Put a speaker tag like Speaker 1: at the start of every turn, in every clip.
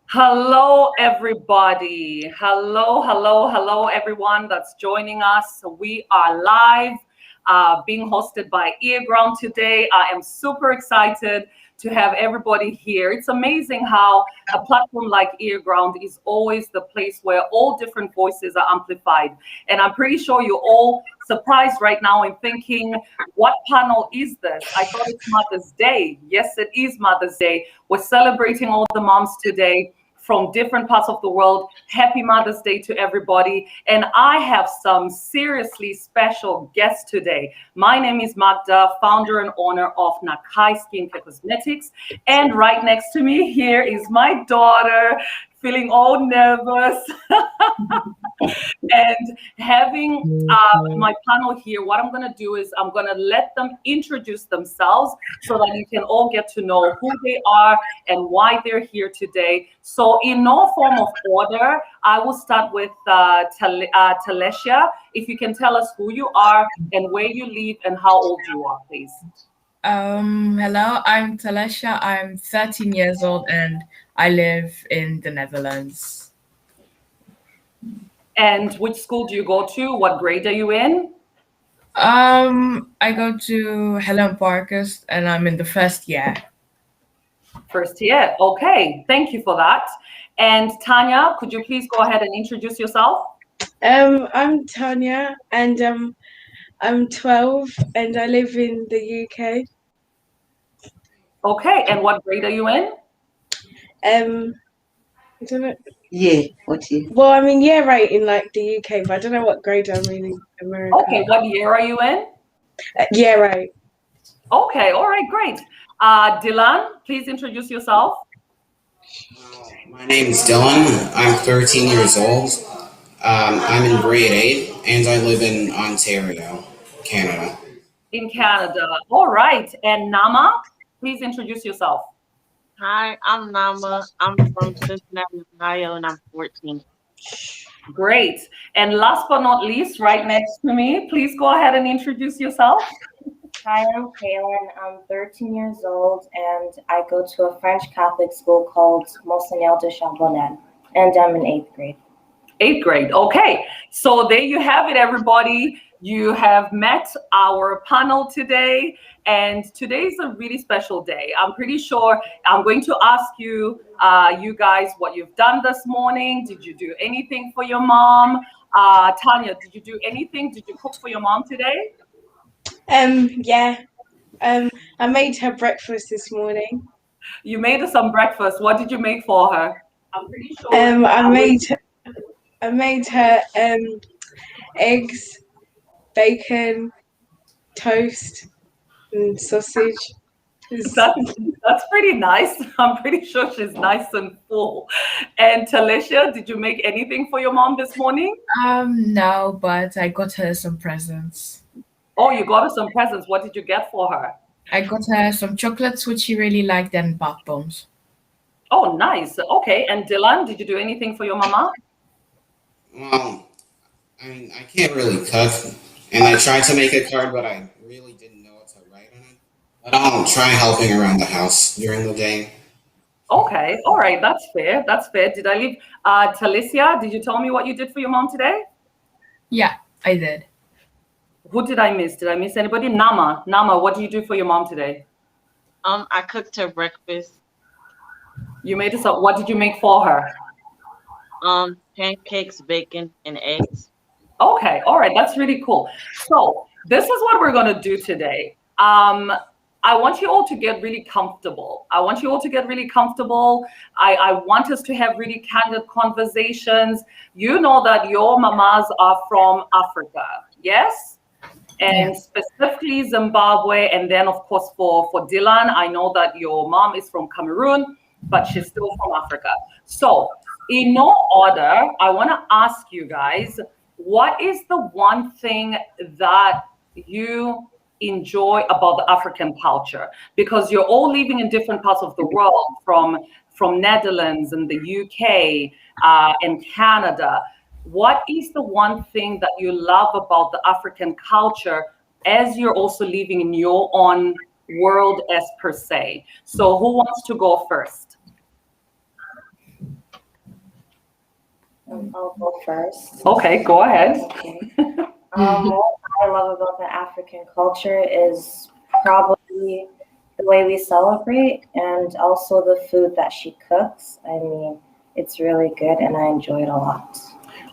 Speaker 1: Hello, everybody. Hello, everyone that's joining us. We are live, being hosted by Earground today. I am super excited to have everybody here. It's amazing how a platform like Earground is always the place where all different voices are amplified. And I'm pretty sure you're all surprised right now and thinking, what panel is this? I thought it's Mother's Day. Yes, it is Mother's Day. We're celebrating all the moms today from different parts of the world. Happy Mother's Day to everybody. And I have some seriously special guests today. My name is Magda, founder and owner of Nakai Skincare Cosmetics. And right next to me here is my daughter, feeling all nervous. And having my panel here, what I'm going to do is I'm going to let them introduce themselves so that you can all get to know who they are and why they're here today. So in no form of order, I will start with Talesha. If you can tell us who you are and where you live and how old you are, please.
Speaker 2: Hello, I'm Talesha. I'm 13 years old and I live in the Netherlands.
Speaker 1: And which school do you go to? What grade are you in?
Speaker 2: I go to Helen Parkers and I'm in the first year.
Speaker 1: First year. Okay, thank you for that. And Tanya, could you please go ahead and introduce yourself?
Speaker 3: I'm Tanya and I'm 12 and I live in the UK.
Speaker 1: Okay, and what grade are you in?
Speaker 3: I don't know.
Speaker 4: Yeah, what year?
Speaker 3: Well, I mean, yeah, right, in like the UK, but I don't know what grade I'm in America.
Speaker 1: Okay, what year are you in?
Speaker 3: Yeah, right.
Speaker 1: Okay, all right, great. Dylan, please introduce yourself.
Speaker 5: My name is Dylan. I'm 13 years old. I'm in grade 8 and I live in Ontario, Canada.
Speaker 1: In Canada. All right, and Nama, please introduce yourself.
Speaker 6: Hi, I'm Nama. I'm from Cincinnati, Ohio, and I'm 14.
Speaker 1: Great. And last but not least, right next to me, please go ahead and introduce yourself.
Speaker 7: Hi, I'm Kaylin. I'm 13 years old, and I go to a French Catholic school called Monseigneur de Charbonnet, and I'm in 8th grade.
Speaker 1: 8th grade. Okay. So there you have it, everybody. You have met our panel today, and today is a really special day. I'm pretty sure I'm going to ask you, you guys, what you've done this morning. Did you do anything for your mom? Tanya, did you do anything? Did you cook for your mom today?
Speaker 3: Yeah. I made her breakfast this morning.
Speaker 1: You made her some breakfast. What did you make for her? I'm pretty sure.
Speaker 3: I made her eggs, bacon, toast, and sausage.
Speaker 1: That's pretty nice. I'm pretty sure she's nice and full. And Talesha, did you make anything for your mom this morning?
Speaker 2: No, but I got her some presents.
Speaker 1: Oh, you got her some presents. What did you get for her?
Speaker 2: I got her some chocolates, which she really liked, and bath bombs.
Speaker 1: Oh, nice. Okay. And Dylan, did you do anything for your mama?
Speaker 5: Well, I mean, I can't really cook, and I tried to make a card, but I really didn't know what to write on it. But I'll try helping around the house during the day.
Speaker 1: Okay. All right. That's fair. That's fair. Did I leave? Talicia, did you tell me what you did for your mom today?
Speaker 2: Yeah, I did.
Speaker 1: Who did I miss? Did I miss anybody? Nama, what did you do for your mom today?
Speaker 6: I cooked her breakfast.
Speaker 1: You made us up. What did you make for her?
Speaker 6: Pancakes, bacon, and eggs.
Speaker 1: Okay, all right, that's really cool. So this is what we're gonna do today. I want you all to get really comfortable. I want us to have really candid conversations. You know that your mamas are from Africa, yes? And specifically Zimbabwe, and then of course for Dylan, I know that your mom is from Cameroon, but she's still from Africa. So in no order, I want to ask you guys, what is the one thing that you enjoy about the African culture? Because you're all living in different parts of the world, from Netherlands and the UK and Canada. What is the one thing that you love about the African culture as you're also living in your own world as per se. So who wants to go first?
Speaker 7: I'll go first.
Speaker 1: Okay, go ahead.
Speaker 7: Okay. What I love about the African culture is probably the way we celebrate and also the food that she cooks. I mean, it's really good and I enjoy it a lot.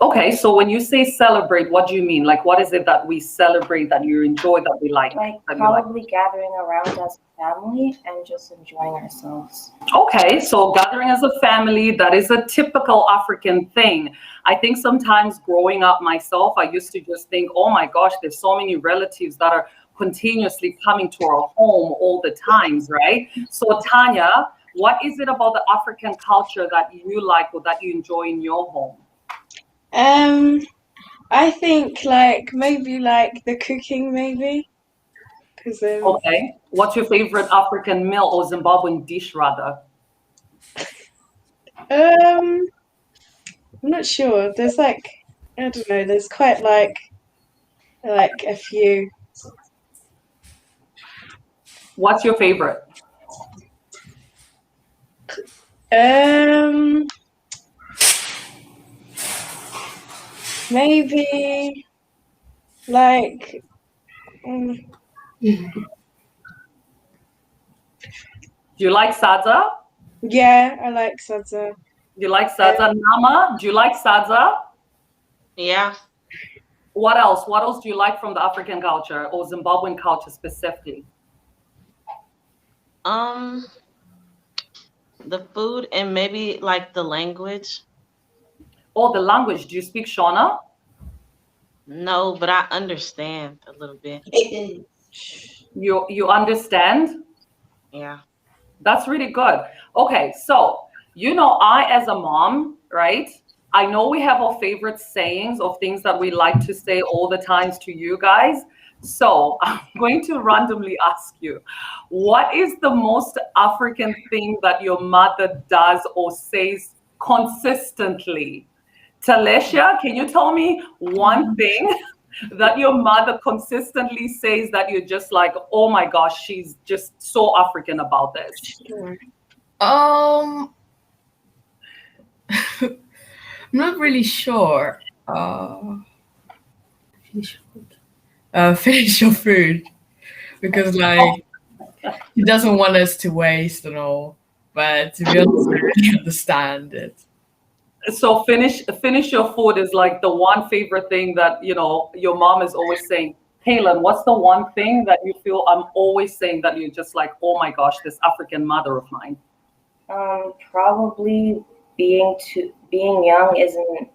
Speaker 1: Okay, so when you say celebrate, what do you mean? Like, what is it that we celebrate, that you enjoy, that we like?
Speaker 7: Like
Speaker 1: that you like?
Speaker 7: probably gathering around as a family and just enjoying ourselves.
Speaker 1: Okay, so gathering as a family, that is a typical African thing. I think sometimes growing up myself, I used to just think, oh my gosh, there's so many relatives that are continuously coming to our home all the times, right? So Tanya, what is it about the African culture that you like or that you enjoy in your home?
Speaker 3: I think like maybe like the cooking maybe because
Speaker 1: Okay, what's your favorite African meal or Zimbabwean dish rather?
Speaker 3: I'm not sure. There's like I don't know. There's quite like a few.
Speaker 1: What's your favorite?
Speaker 3: Maybe like
Speaker 1: Do you like sadza?
Speaker 3: yeah, I like salsa.
Speaker 1: Do you like sadza? Nama, do you like sadza?
Speaker 6: Yeah.
Speaker 1: What else? What else do you like from the African culture or Zimbabwean culture specifically?
Speaker 6: The food and maybe like the language.
Speaker 1: Oh, the language. Do you speak Shona?
Speaker 6: No, but I understand a little bit.
Speaker 1: You understand?
Speaker 6: Yeah.
Speaker 1: That's really good. Okay, so I as a mom, right? I know we have our favorite sayings of things that we like to say all the times to you guys. So I'm going to randomly ask you, what is the most African thing that your mother does or says consistently? Talesha, can you tell me one thing that your mother consistently says that you're just like, oh my gosh, she's just so African about this?
Speaker 2: I'm not really sure. Finish your food because like he doesn't want us to waste and all. But to be honest, I really understand it.
Speaker 1: So finish your food is like the one favorite thing that your mom is always saying. Kaylin, what's the one thing that you feel I'm always saying that you're just like, oh my gosh, this African mother of mine?
Speaker 7: Probably being young isn't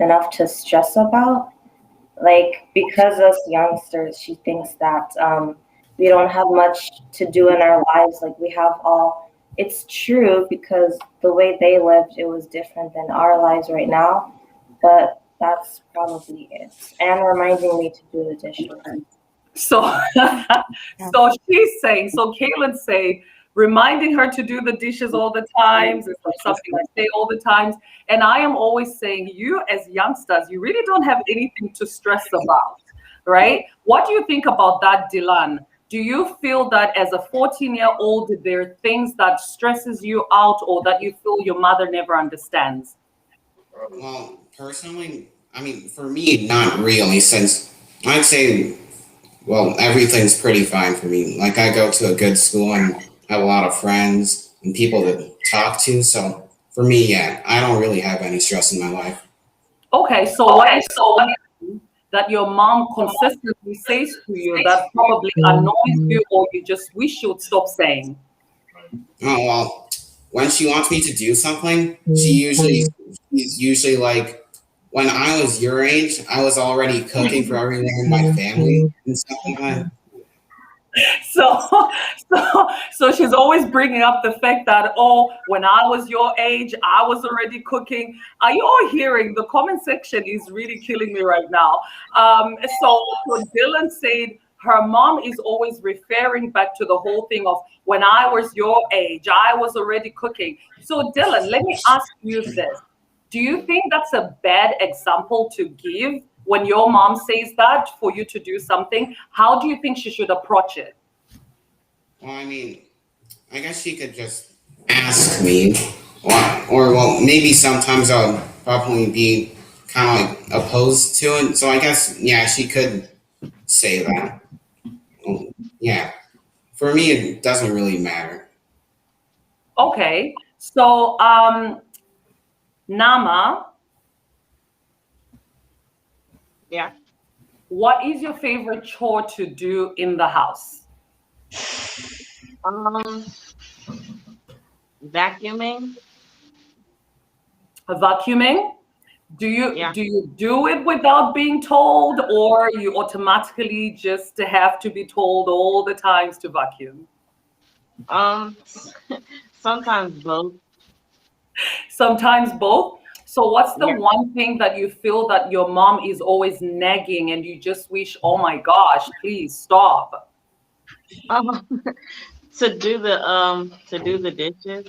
Speaker 7: enough to stress about. Like because us youngsters, she thinks that we don't have much to do in our lives. Like we have all. It's true because the way they lived, it was different than our lives right now. But that's probably it. And reminding me to do the dishes.
Speaker 1: So, so she's saying, so Caitlin say, reminding her to do the dishes all the times. It's like something I say all the times. And I am always saying, you as youngsters, you really don't have anything to stress about, right? What do you think about that, Dylan? Do you feel that as a 14-year-old, there are things that stresses you out or that you feel your mother never understands?
Speaker 5: Well, personally, I mean, for me, not really, since I'd say, well, everything's pretty fine for me. Like, I go to a good school and have a lot of friends and people to talk to. So, for me, yeah, I don't really have any stress in my life.
Speaker 1: Okay, so what is that your mom consistently says to you that probably annoys you or you just wish you would stop saying?
Speaker 5: Oh, well, when she wants me to do something, she's usually like, when I was your age, I was already cooking for everyone in my family and stuff like that.
Speaker 1: So she's always bringing up the fact that, oh, when I was your age, I was already cooking. Are you all hearing? The comment section is really killing me right now. So Dylan said her mom is always referring back to the whole thing of when I was your age, I was already cooking. So Dylan, let me ask you this. Do you think that's a bad example to give when your mom says that for you to do something? How do you think she should approach it?
Speaker 5: Well, I mean, I guess she could just ask me, or well, maybe sometimes I'll probably be kind of like opposed to it. So I guess yeah, she could say that. Well, yeah, for me it doesn't really matter.
Speaker 1: Okay. So, Nama,
Speaker 6: Yeah.
Speaker 1: what is your favorite chore to do in the house?
Speaker 6: Um, Vacuuming.
Speaker 1: Vacuuming? Do you
Speaker 6: Yeah.
Speaker 1: do you do it without being told, or you automatically just have to be told all the times to vacuum?
Speaker 6: Um, Sometimes both.
Speaker 1: Sometimes both. So what's the
Speaker 6: Yeah.
Speaker 1: one thing that you feel that your mom is always nagging and you just wish, oh my gosh, please stop?
Speaker 6: Um, to do the dishes.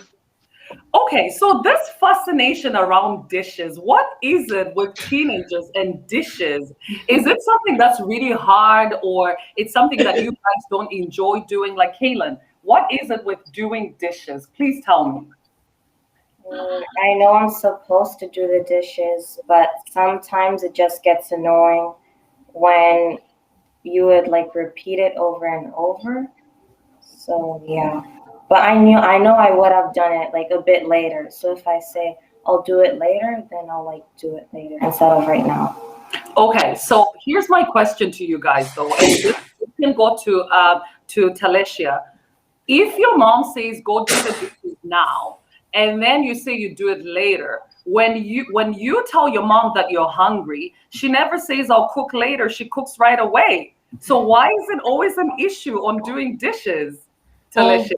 Speaker 1: Okay, so this fascination around dishes, what is it with teenagers and dishes? Is it something that's really hard, or it's something that you guys don't enjoy doing? Like Kaylin, what is it with doing dishes? Please tell me.
Speaker 7: I know I'm supposed to do the dishes, but sometimes it just gets annoying when you would like repeat it over and over. So yeah. But I know I would have done it like a bit later. So if I say I'll do it later, then I'll like do it later instead of right now.
Speaker 1: Okay, so here's my question to you guys, though, and this can go to Talesia. If your mom says go do the dishes now, and then you say you do it later, when you tell your mom that you're hungry, she never says I'll cook later. She cooks right away. So why is it always an issue on doing dishes,
Speaker 2: Well,
Speaker 1: Talesia?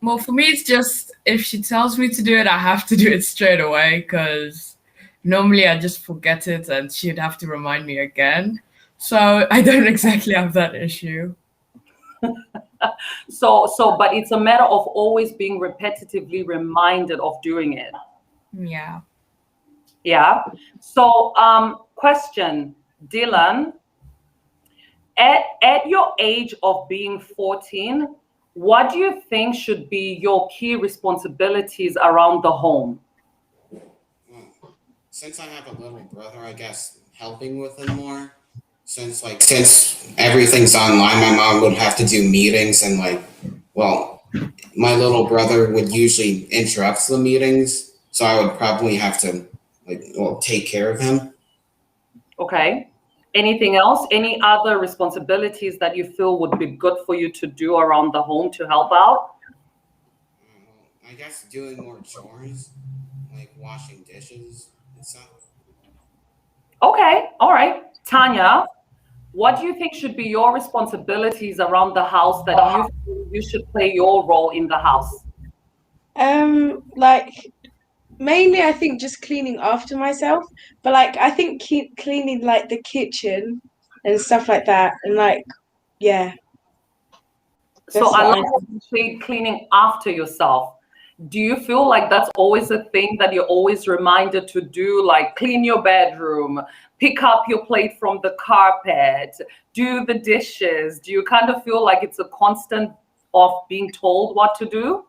Speaker 2: well, for me, it's just if she tells me to do it, I have to do it straight away because normally I just forget it and she'd have to remind me again. So I don't exactly have that issue.
Speaker 1: But it's a matter of always being repetitively reminded of doing it.
Speaker 2: Yeah.
Speaker 1: Yeah. So, question, Dylan, at your age of being 14, what do you think should be your key responsibilities around the home?
Speaker 5: Well, since I have a little brother, I guess helping with him more. Since everything's online, my mom would have to do meetings and like, well, my little brother would usually interrupt the meetings, so I would probably have to like well take care of him.
Speaker 1: Okay. Anything else? Any other responsibilities that you feel would be good for you to do around the home to help out?
Speaker 5: I guess doing more chores, like washing dishes and stuff.
Speaker 1: Okay. All right. Tanya, what do you think should be your responsibilities around the house that you feel you should play your role in the house?
Speaker 3: Like mainly I think just cleaning after myself, but like I think keep cleaning like the kitchen and stuff like that, and like yeah,
Speaker 1: So
Speaker 3: that's
Speaker 1: I
Speaker 3: what
Speaker 1: like
Speaker 3: I
Speaker 1: that you say cleaning after yourself. Do you feel like that's always a thing that you're always reminded to do, like clean your bedroom, pick up your plate from the carpet, do the dishes? Do you kind of feel like it's a constant of being told what to do?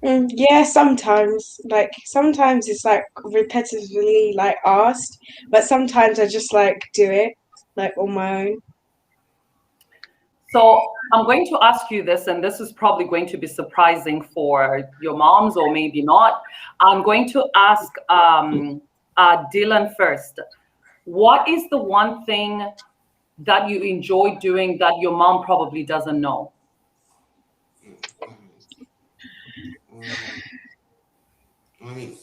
Speaker 3: Yeah, sometimes. Like sometimes it's like repetitively like asked, but sometimes I just like do it like on my own.
Speaker 1: So I'm going to ask you this, and this is probably going to be surprising for your moms, or maybe not. I'm going to ask Dylan first. What is the one thing that you enjoy doing that your mom probably doesn't know?
Speaker 5: Um, I mean,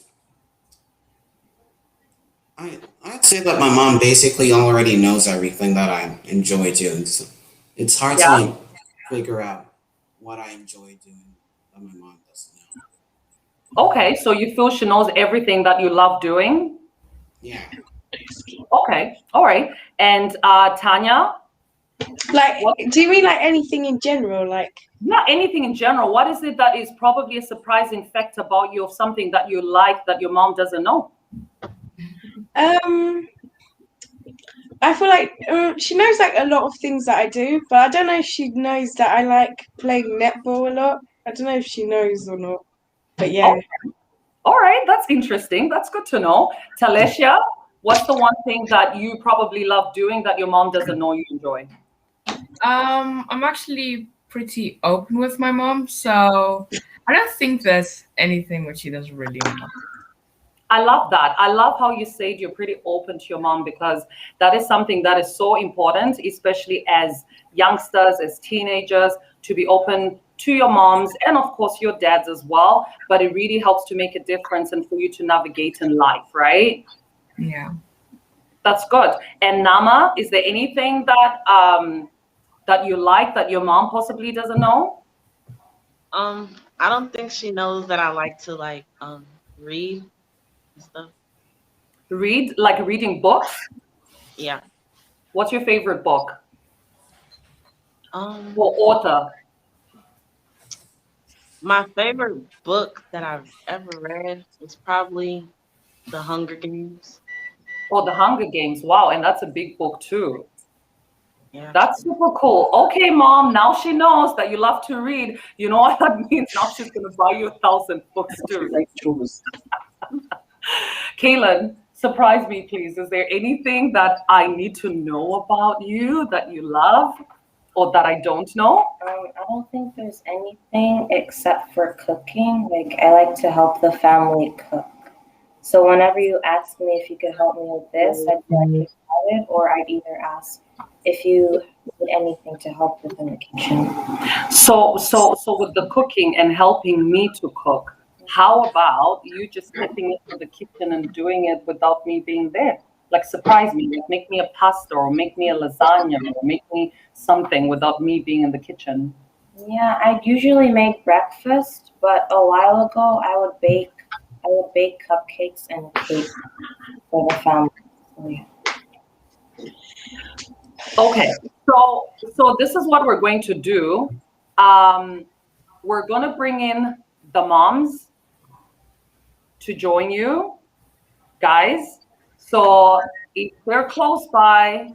Speaker 5: I'd say that my mom basically already knows everything that I enjoy doing. So it's hard to
Speaker 1: Yeah.
Speaker 5: like figure out what I enjoy doing that my mom doesn't know.
Speaker 1: Okay, so you feel she knows everything that you love doing?
Speaker 5: Yeah.
Speaker 1: Okay, all right. And Tanya,
Speaker 3: Like,
Speaker 1: what?
Speaker 3: do you mean like anything in general? Like,
Speaker 1: Not anything in general. What is it that is probably a surprising fact about you, of something that you like that your mom doesn't know?
Speaker 3: um, I feel like she knows like a lot of things that I do, but I don't know if she knows that I like playing netball a lot. I don't know if she knows or not, but yeah.
Speaker 1: Okay. All right, that's interesting. That's good to know. Talisha, what's the one thing that you probably love doing that your mom doesn't know you enjoy?
Speaker 2: I'm actually pretty open with my mom, so I don't think there's anything which she doesn't really know.
Speaker 1: I love that. I love how you said you're pretty open to your mom, because that is something that is so important, especially as youngsters, as teenagers, to be open to your moms and, of course, your dads as well. But it really helps to make a difference and for you to navigate in life, right?
Speaker 2: Yeah.
Speaker 1: That's good. And Nama, is there anything that you like that your mom possibly doesn't know?
Speaker 6: I don't think she knows that I like to read and stuff.
Speaker 1: Read, like reading books?
Speaker 6: Yeah.
Speaker 1: What's your favorite book
Speaker 6: Um,
Speaker 1: or author?
Speaker 6: my favorite book that I've ever read is probably The Hunger Games.
Speaker 1: Oh, The Hunger Games. Wow, and that's a big book too.
Speaker 6: Yeah.
Speaker 1: That's super cool. Okay, mom, now she knows that you love to read. You know what that means? Now she's going to buy you 1,000 books too.
Speaker 3: Like chores.
Speaker 1: Kaylin, surprise me, please. Is there anything that I need to know about you that you love or that I don't know?
Speaker 7: I don't think there's anything except for cooking. Like, I like to help the family cook. So whenever you ask me if you could help me with this, I'd be like excited, or I'd either ask if you need anything to help with in the kitchen.
Speaker 1: So with the cooking and helping me to cook, how about you just stepping into the kitchen and doing it without me being there? Like, surprise me, like make me a pasta or make me a lasagna or make me something without me being in the kitchen.
Speaker 7: Yeah, I'd usually make breakfast, but a while ago I would bake cupcakes and cake for the family. So, yeah.
Speaker 1: Okay, so this is what we're going to do. We're going to bring in the moms to join you, guys. So if they're close by,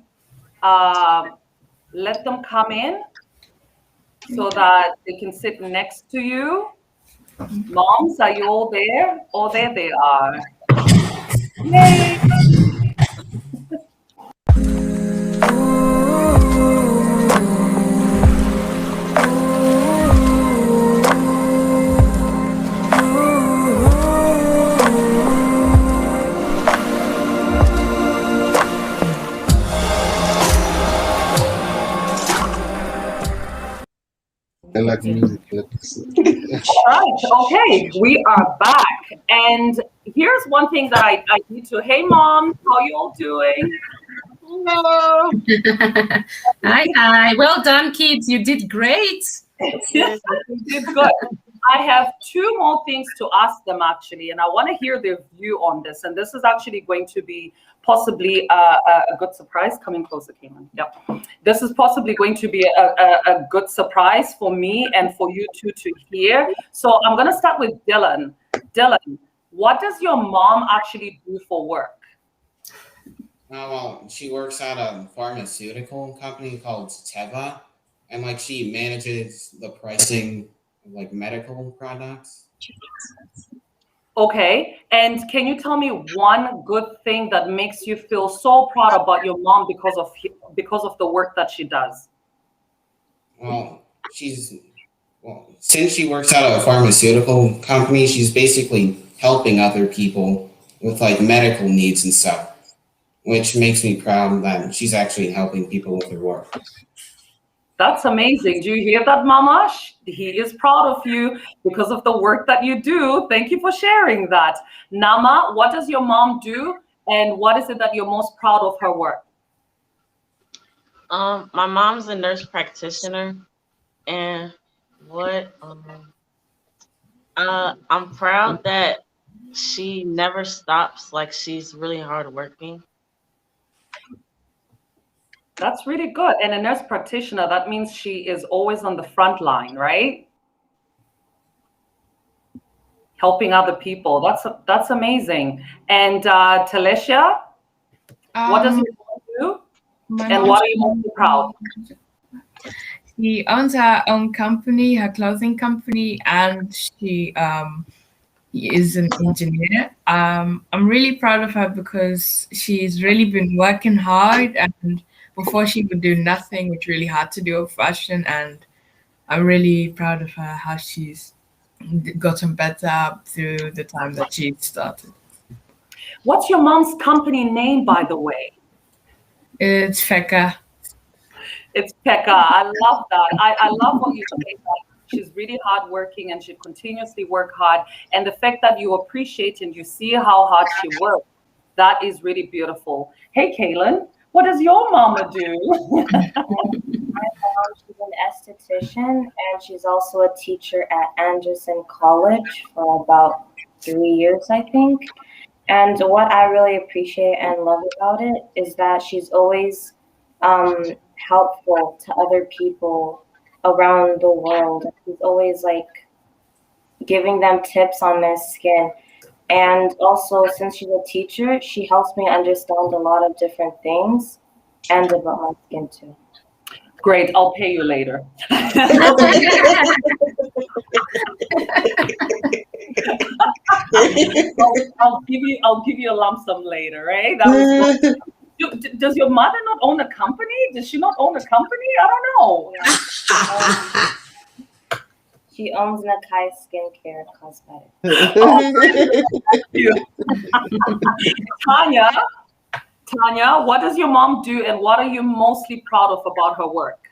Speaker 1: let them come in so that they can sit next to you. Moms, are you all there? Oh, there they are. Yay!
Speaker 4: I like music.
Speaker 1: All right, okay, we are back. And here's one thing that I need to, hey mom, how you all doing?
Speaker 6: Hello.
Speaker 8: Hi. Well done, kids. You did great.
Speaker 1: Yes, you did good. I have two more things to ask them actually, and I want to hear their view on this. And this is actually going to be possibly a good surprise. Coming closer, Cayman. Yep. This is possibly going to be a good surprise for me and for you two to hear. So I'm going to start with Dylan. Dylan, what does your mom actually do for work?
Speaker 5: Well, she works at a pharmaceutical company called Teva, and like she manages the pricing of like medical products.
Speaker 1: Okay, and can you tell me one good thing that makes you feel so proud about your mom because of the work that she does?
Speaker 5: Well, since she works at a pharmaceutical company, she's basically helping other people with like medical needs and stuff, which makes me proud that she's actually helping people with her work.
Speaker 1: That's amazing. Do you hear that, Mama? He is proud of you because of the work that you do. Thank you for sharing that. Nama, what does your mom do? And what is it that you're most proud of her work?
Speaker 6: My mom's a nurse practitioner, and what I'm proud that she never stops. Like, she's really hardworking.
Speaker 1: That's really good. And a nurse practitioner, that means she is always on the front line, right? Helping other people. That's amazing. And Talisha, what does your mom do?
Speaker 2: My
Speaker 1: And
Speaker 2: mom,
Speaker 1: what are you most proud?
Speaker 2: she owns her own company, her clothing company, and she is an engineer. I'm really proud of her because she's really been working hard, and before she would do nothing, it's really hard to do a fashion, and I'm really proud of her how she's gotten better through the time that she started.
Speaker 1: What's your mom's company name, by the way?
Speaker 2: It's Feka.
Speaker 1: It's Pekka. I love that. I love what you say. That she's really hardworking and she continuously work hard. And the fact that you appreciate and you see how hard she works, that is really beautiful. Hey, Kaylin, what does your mama do?
Speaker 7: My mom, she's an esthetician and she's also a teacher at Anderson College for about 3 years, I think. And what I really appreciate and love about it is that she's always helpful to other people around the world. She's always like giving them tips on their skin. And also, since she's a teacher, she helps me understand a lot of different things and about my skin too.
Speaker 1: Great, I'll pay you later. I'll give you a lump sum later, right? That was good. Does your mother not own a company? Does she not own a company? I don't know.
Speaker 7: She owns Nakai Skincare Cosmetics.
Speaker 1: Thank you. Tanya, what does your mom do and what are you mostly proud of about her work?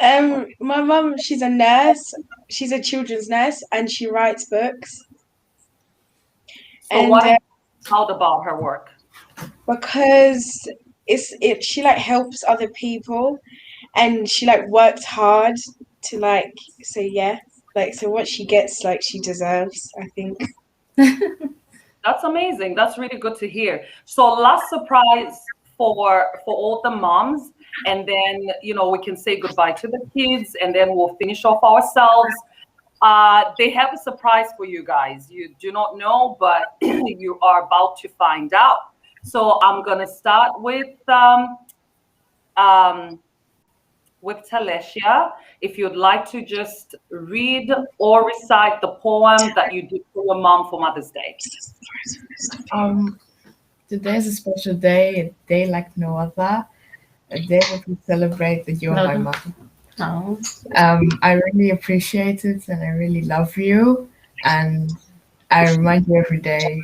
Speaker 3: My mum, she's a nurse. She's a children's nurse, and she writes books.
Speaker 1: So
Speaker 3: And
Speaker 1: what are you proud about her work?
Speaker 3: because she like helps other people, and she like works hard to like so what she gets like she deserves, I think.
Speaker 1: That's amazing. That's really good to hear. So last surprise for all the moms, and then we can say goodbye to the kids, and then we'll finish off ourselves. They have a surprise for you guys. You do not know, but you are about to find out. So I'm gonna start with Talesia. If you'd like to just read or recite the poem that you did for your mom for Mother's Day.
Speaker 2: Today is a special day, a day like no other, a day that we celebrate that you're my mother.
Speaker 8: Oh.
Speaker 2: I really appreciate it and I really love you. And I remind you every day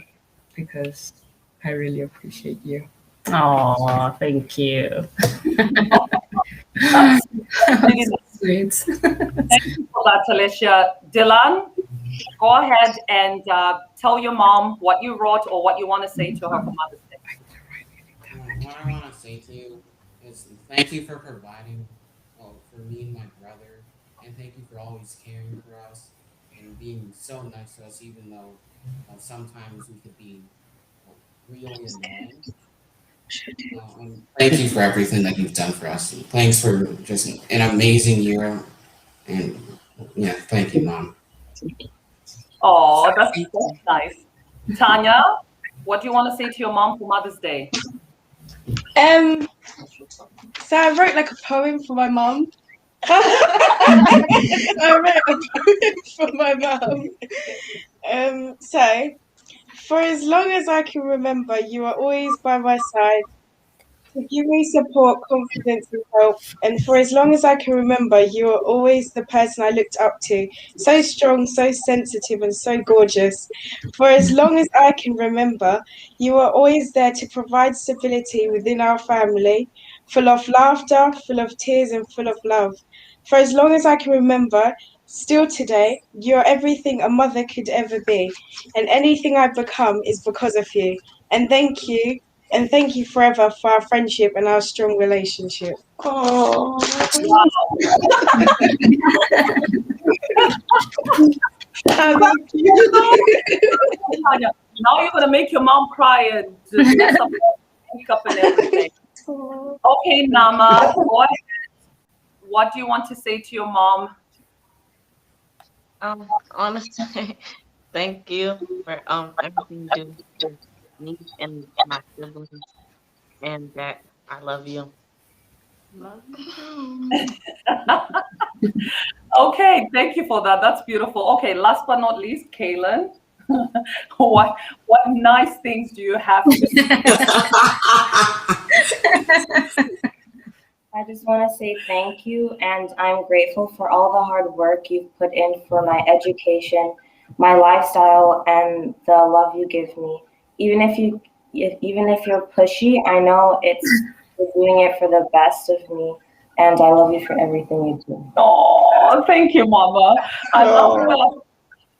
Speaker 2: because I really appreciate you.
Speaker 8: Oh, thank you.
Speaker 1: That's really
Speaker 8: So sweet.
Speaker 1: Thank you for that, Talesia. Dylan, go ahead and tell your mom what you wrote or what you want to say to her for Mother's Day.
Speaker 5: What I want to say to you is thank you for providing for me and my brother, and thank you for always caring for us and being so nice to us, even though sometimes we could be really annoying. And thank you for everything that you've done for us. Thanks for just an amazing year, and yeah, thank you, Mom.
Speaker 1: Oh, that's nice. Tanya, what do you want to say to your mom for Mother's Day?
Speaker 3: So I wrote like a poem for my mum. I wrote a poem for my mum. So, for as long as I can remember, you are always by my side to give me support, confidence, and help. And for as long as I can remember, you are always the person I looked up to. So strong, so sensitive, and so gorgeous. For as long as I can remember, you are always there to provide stability within our family, full of laughter, full of tears, and full of love. For as long as I can remember, still today, you are everything a mother could ever be. And anything I've become is because of you. And thank you. And thank you forever for our friendship and our strong relationship. Oh.
Speaker 1: Tanya, now you're gonna make your mom cry and mess up makeup and everything. Okay, Nama, what do you want to say to your mom?
Speaker 6: Honestly, thank you for everything you do for me and my siblings, and that I love you. Love you too.
Speaker 1: Okay, thank you for that. That's beautiful. Okay, last but not least, Kaylin. what nice things do you have to say?
Speaker 7: I just want to say thank you, and I'm grateful for all the hard work you've put in for my education, my lifestyle, and the love you give me. Even if you're pushy, I know you're doing it for the best of me, and I love you for everything you do.
Speaker 1: Oh, thank you, Mama. I love
Speaker 3: Oh.
Speaker 1: the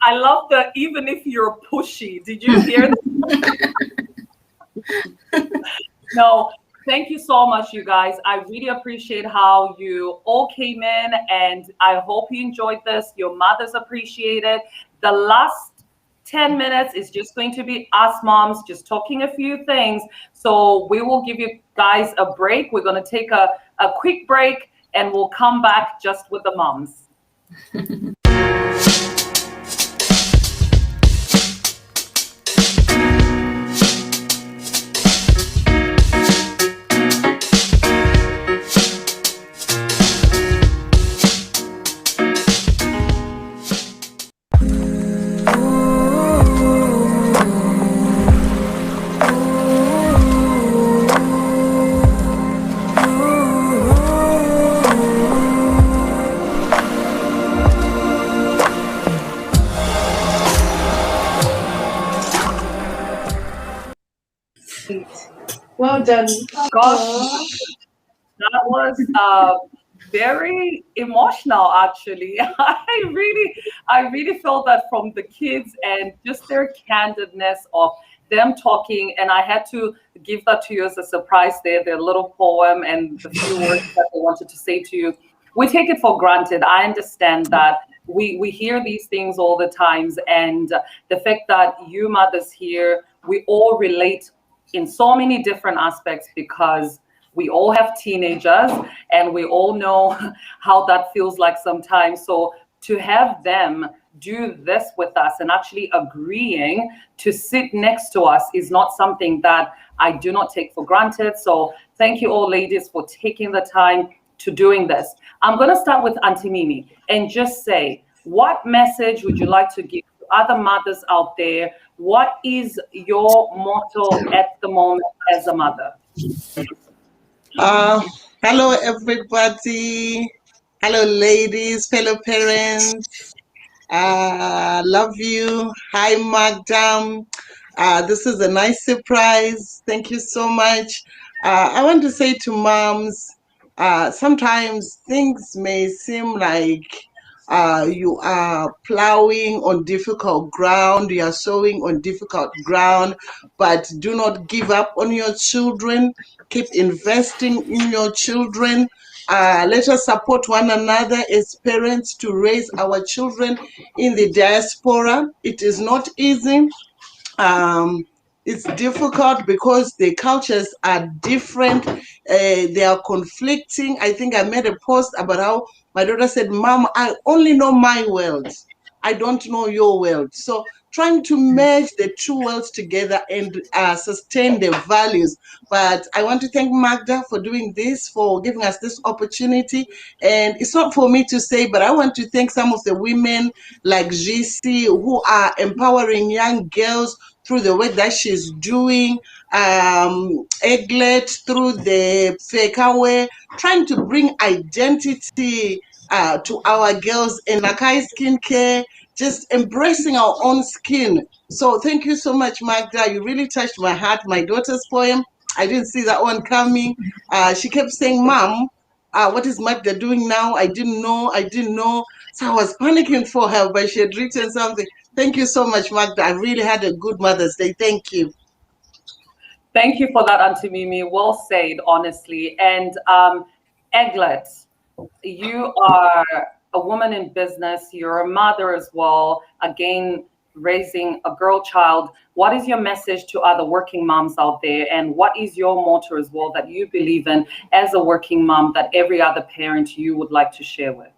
Speaker 1: I love the even if you're pushy. Did you hear that? No, thank you so much, you guys. I really appreciate how you all came in, and I hope you enjoyed this. Your mothers appreciate it. The last 10 minutes is just going to be us moms just talking a few things. So we will give you guys a break. We're going to take a quick break, and we'll come back just with the moms.
Speaker 3: Well done.
Speaker 1: Gosh,
Speaker 3: Aw.
Speaker 1: that was very emotional, actually. I really felt that from the kids and just their candidness of them talking. And I had to give that to you as a surprise there, their little poem and the few words that they wanted to say to you. We take it for granted. I understand that we hear these things all the times. And the fact that you mothers here, we all relate in so many different aspects because we all have teenagers and we all know how that feels like sometimes. So to have them do this with us and actually agreeing to sit next to us is not something that I do not take for granted. So thank you all ladies for taking the time to doing this. I'm going to start with Auntie Mimi and just say, what message would you like to give to other mothers out there? What is your motto at the moment as a mother?
Speaker 4: Hello, everybody. Hello, ladies, fellow parents. Love you. Hi, Magdam. This is a nice surprise. Thank you so much. I want to say to moms, sometimes things may seem like you are plowing on difficult ground, you are sowing on difficult ground, but do not give up on your children. Keep investing in your children. Let us support one another as parents to raise our children in the diaspora. It is not easy. It's difficult because the cultures are different. They are conflicting. I think I made a post about how my daughter said, Mom, I only know my world. I don't know your world. So trying to merge the two worlds together and sustain the values. But I want to thank Magda for doing this, for giving us this opportunity. And it's not for me to say, but I want to thank some of the women like GC who are empowering young girls through the work that she's doing, Egglet through the Fekawe, trying to bring identity to our girls in Nakai Skincare, just embracing our own skin. So thank you so much, Magda. You really touched my heart. My daughter's poem, I didn't see that one coming. She kept saying, Mom, what is Magda doing now? I didn't know. So I was panicking for her, but she had written something. Thank you so much, Magda. I really had a good Mother's Day. Thank you.
Speaker 1: Thank you for that, Auntie Mimi. Well said, honestly. And Egglet, you are a woman in business. You're a mother as well. Again, raising a girl child. What is your message to other working moms out there? And what is your motto as well that you believe in as a working mom that every other parent you would like to share with?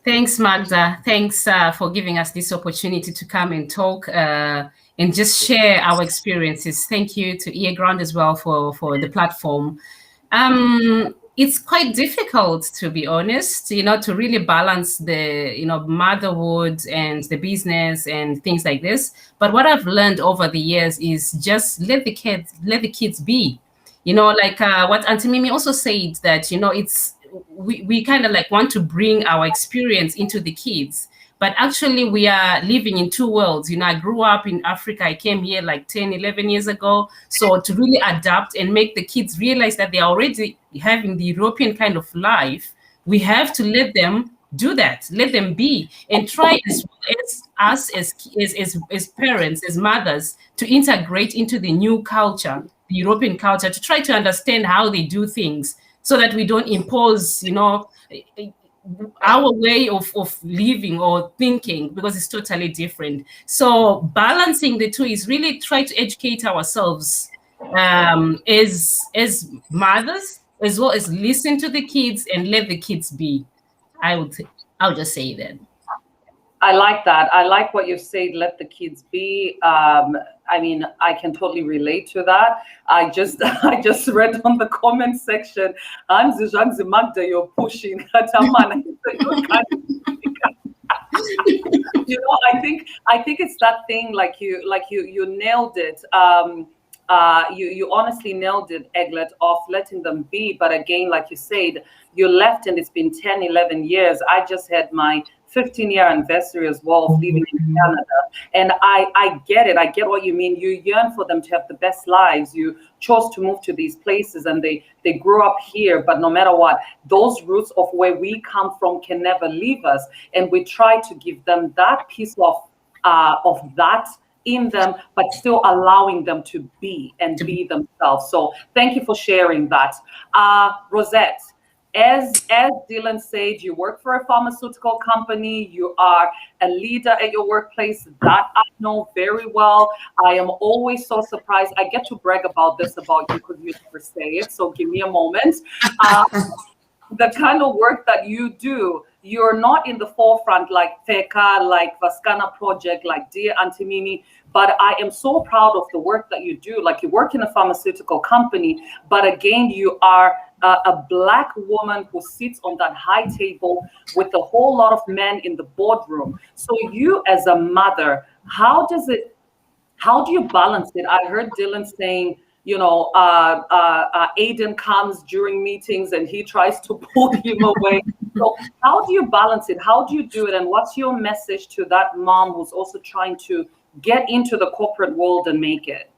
Speaker 8: Thanks, Magda. Thanks for giving us this opportunity to come and talk and just share our experiences. Thank you to Earground as well for the platform. it's quite difficult, to be honest, to really balance the, motherhood and the business and things like this. But what I've learned over the years is just let the kids be. Like what Auntie Mimi also said, that it's we kind of like want to bring our experience into the kids, but actually we are living in two worlds. I grew up in Africa. I came here like 10, 11 years ago. So to really adapt and make the kids realize that they are already having the European kind of life, we have to let them do that, let them be, and try as well as us as parents, as mothers, to integrate into the new culture, the European culture, to try to understand how they do things, so that we don't impose, our way of living or thinking, because it's totally different. So balancing the two is really try to educate ourselves as mothers, as well as listen to the kids and let the kids be. I'll just say that.
Speaker 1: I like that. I like what you said, let the kids be. I mean, I can totally relate to that. I just read on the comment section, Anzi Magda, you're pushing. I think it's that thing, like you nailed it. You honestly nailed it, Eglet, of letting them be. But again, like you said, you left and it's been 10, 11 years. I just had my 15-year anniversary as well of living in Canada. And I get it. I get what you mean. You yearn for them to have the best lives. You chose to move to these places and they grew up here. But no matter what, those roots of where we come from can never leave us. And we try to give them that piece of that in them, but still allowing them to be themselves. So thank you for sharing that. Rosette, as Dylan said, you work for a pharmaceutical company. You are a leader at your workplace. That I know very well. I am always so surprised. I get to brag about this about you because you never say it. So give me a moment. The kind of work that you do, you're not in the forefront like Theka, like Vaskana Project, like Dear Auntie Mimi, but I am so proud of the work that you do. Like, you work in a pharmaceutical company, but again, you are a Black woman who sits on that high table with a whole lot of men in the boardroom. So you as a mother, how do you balance it? I heard Dylan saying, Aiden comes during meetings and he tries to pull him away. So how do you balance it? How do you do it? And what's your message to that mom who's also trying to get into the corporate world and make it?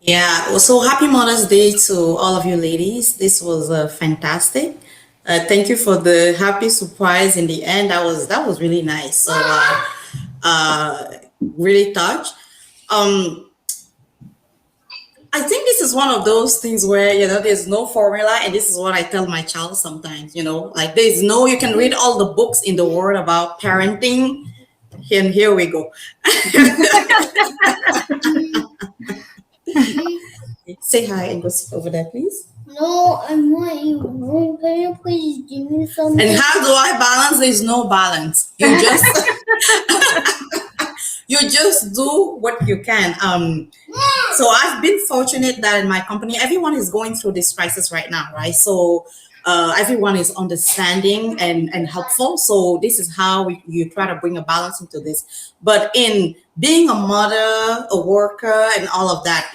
Speaker 9: Yeah, well, so happy Mother's Day to all of you ladies. This was fantastic. Thank you for the happy surprise in the end. That was really nice. So really touched. I think this is one of those things where, there's no formula. And this is what I tell my child sometimes, like you can read all the books in the world about parenting. And here we go. Say hi and go sit over there, please.
Speaker 10: No, I want you. Can you please give me something?
Speaker 9: And how do I balance? There's no balance. You just you just do what you can. So I've been fortunate that in my company, everyone is going through this crisis right now, right? So everyone is understanding and helpful. So this is how you try to bring a balance into this. But in being a mother, a worker, and all of that,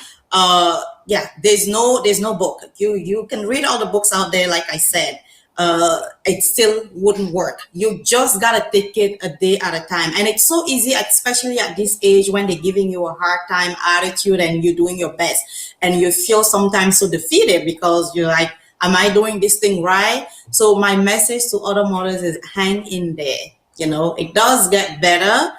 Speaker 9: there's no book. You can read all the books out there, like I said. It still wouldn't work. You just gotta take it a day at a time. And it's so easy, especially at this age when they're giving you a hard time attitude and you're doing your best. And you feel sometimes so defeated because you're like, am I doing this thing right? So my message to other mothers is hang in there. It does get better.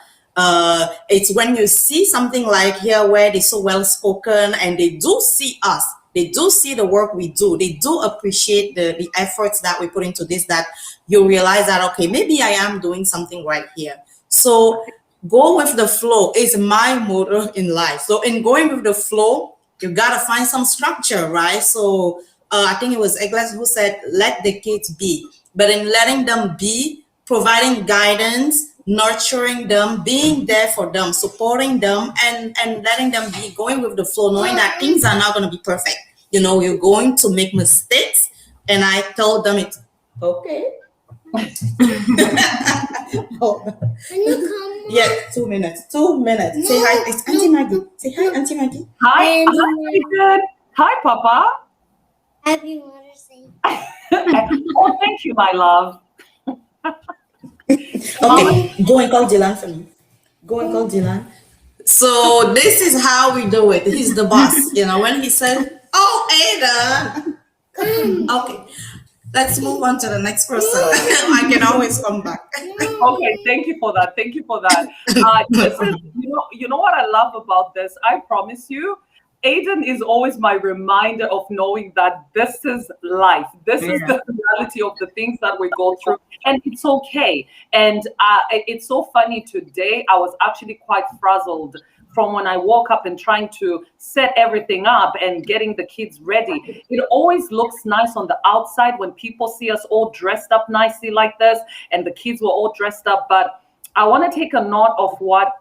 Speaker 9: It's when you see something like here where they're so well spoken and they do see us. They do see the work we do. They do appreciate the efforts that we put into this, that you realize that, okay, maybe I am doing something right here. So go with the flow is my motto in life. So in going with the flow, you got to find some structure, right? So I think it was Eglas who said, let the kids be. But in letting them be, providing guidance, nurturing them, being there for them, supporting them, and letting them be, going with the flow, knowing that things are not going to be perfect. You're going to make mistakes, and I told them it's okay. Hold on.
Speaker 10: Can you come?
Speaker 9: Yeah, 2 minutes. 2 minutes.
Speaker 10: No,
Speaker 9: Say hi. It's Auntie
Speaker 10: no,
Speaker 9: Maggie. Say hi, Auntie Maggie.
Speaker 1: Hi,
Speaker 10: And
Speaker 1: hi, Ethan. Hi, Papa.
Speaker 10: Happy Mother's Day.
Speaker 1: Oh, thank you, my love.
Speaker 9: Okay, go and call Dylan for me. Go and call Dylan. So this is how we do it. He's the boss. You know, when he says, "Oh, Ada," okay. Let's move on to the next person. I can always come back.
Speaker 1: Okay, thank you for that. Thank you for that. This is, you know what I love about this? I promise you, Aiden is always my reminder of knowing that this is life. This is the reality of the things that we go through, and it's okay. And it's so funny today. I was actually quite frazzled from when I woke up and trying to set everything up and getting the kids ready. It always looks nice on the outside when people see us all dressed up nicely like this, and the kids were all dressed up. But I want to take a note of what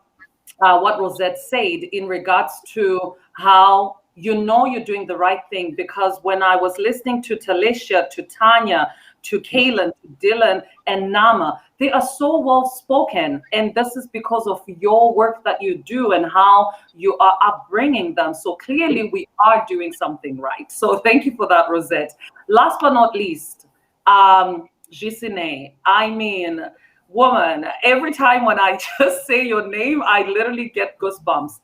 Speaker 1: Rosette said in regards to how you're doing the right thing. Because when I was listening to Talisha, to Tanya, to Kaylin, to Dylan, and Nama, they are so well spoken. And this is because of your work that you do and how you are upbringing them. So clearly we are doing something right. So thank you for that, Rosette. Last but not least, Gisine, I mean, woman, every time when I just say your name, I literally get goosebumps.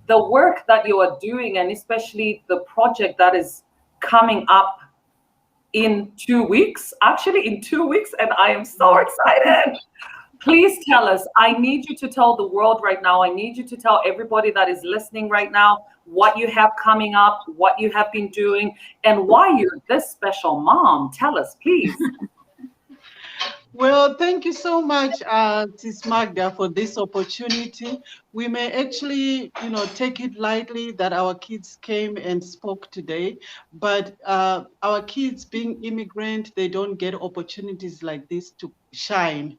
Speaker 1: The work that you are doing, and especially the project that is coming up in 2 weeks, actually in 2 weeks, and I am so excited. Please tell us. I need you to tell the world right now. I need you to tell everybody that is listening right now what you have coming up, what you have been doing, and why you're this special mom. Tell us, please.
Speaker 11: Well, thank you so much, Sis Magda, for this opportunity. We may actually, take it lightly that our kids came and spoke today, but our kids being immigrant, they don't get opportunities like this to shine,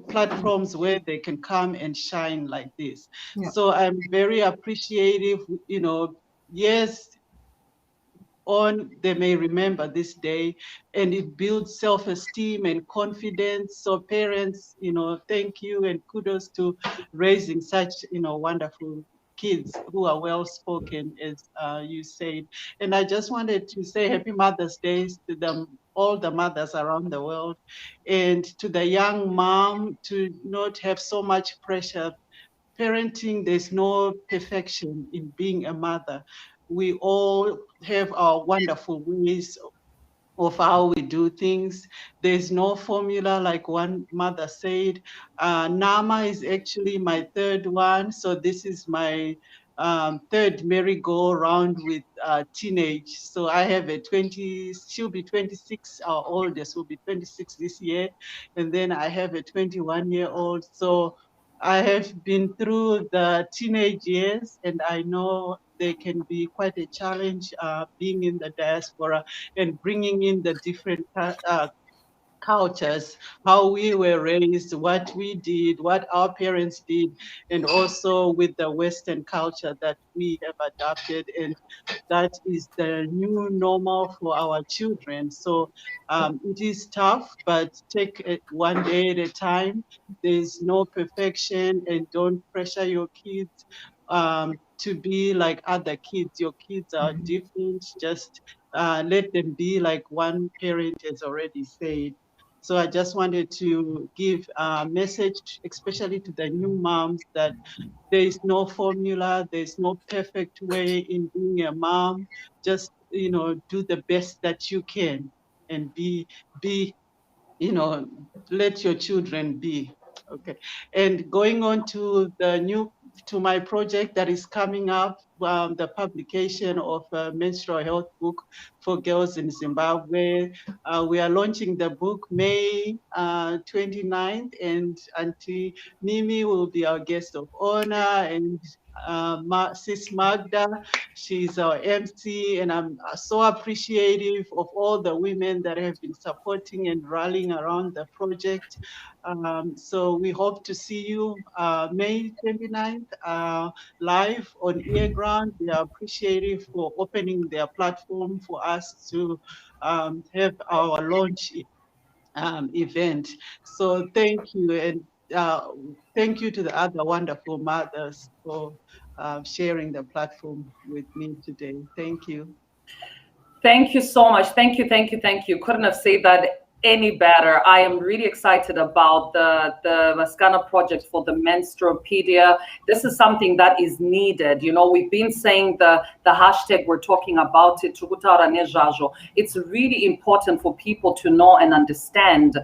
Speaker 11: platforms where they can come and shine like this.
Speaker 2: Yeah.
Speaker 11: So I'm very appreciative, yes, they may remember this day, and it builds self-esteem and confidence. So parents, thank you and kudos to raising such, wonderful kids who are well spoken, as you said. And I just wanted to say happy Mother's Day to them, all the mothers around the world, and to the young mom, to not have so much pressure. Parenting, there's no perfection in being a mother. We all have our wonderful ways of how we do things. There's no formula, like one mother said. Nama is actually my third one. So this is my third merry-go-round with teenage. So I have she'll be 26, our oldest will be 26 this year. And then I have a 21-year-old. So I have been through the teenage years, and I know they can be quite a challenge being in the diaspora and bringing in the different cultures, how we were raised, what we did, what our parents did, and also with the Western culture that we have adopted. And that is the new normal for our children. So it is tough, but take it one day at a time. There's no perfection, and don't pressure your kids to be like other kids. Your kids are different. Just let them be like one parent has already said. So I just wanted to give a message, especially to the new moms, that there is no formula, there's no perfect way in being a mom. Just, do the best that you can, and be, let your children be. Okay. And going on to my project that is coming up, the publication of a menstrual health book for girls in Zimbabwe. We are launching the book May 29th, and Auntie Mimi will be our guest of honor, and Sis Magda, she's our MC, and I'm so appreciative of all the women that have been supporting and rallying around the project. So we hope to see you May 29th live on Earground. around. They are appreciative for opening their platform for us to have our launch event. So thank you, and thank you to the other wonderful mothers for sharing the platform with me today. Thank you.
Speaker 1: Thank you so much. Thank you, thank you, thank you. Couldn't have said that any better. I am really excited about the Vaskana project for the menstruopedia. This is something that is needed. You know, we've been saying the hashtag, we're talking about it. It's really important for people to know and understand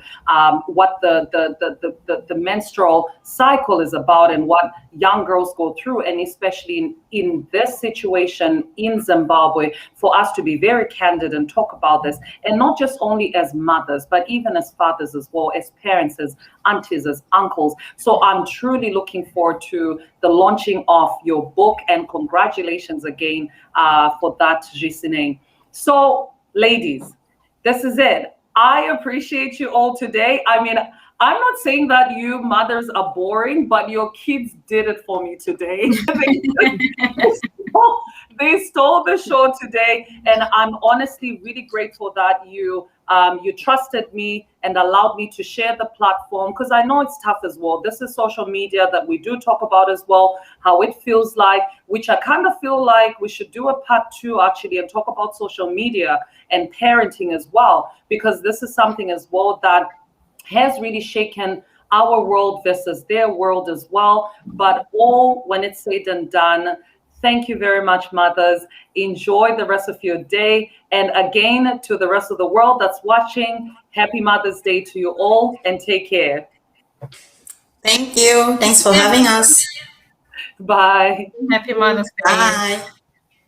Speaker 1: what the menstrual cycle is about and what young girls go through, and especially in this situation in Zimbabwe, for us to be very candid and talk about this, and not just only as mothers, but even as fathers as well, as parents, as aunties, as uncles. So I'm truly looking forward to the launching of your book, and congratulations again for that, Gisine. So ladies, this is it. I appreciate you all today. I mean, I'm not saying that you mothers are boring, but your kids did it for me today. They stole the show today, and I'm honestly really grateful that you trusted me and allowed me to share the platform, because I know it's tough as well. This is social media that we do talk about as well, how it feels like, which I kind of feel like we should do a part 2 actually and talk about social media and parenting as well, because this is something as well that has really shaken our world versus their world as well. But all when it's said and done, thank you very much, mothers. Enjoy the rest of your day. And again, to the rest of the world that's watching, happy Mother's Day to you all, and take care.
Speaker 9: Thank you. Thanks for having us.
Speaker 1: Bye.
Speaker 8: Happy Mother's Day.
Speaker 9: Bye.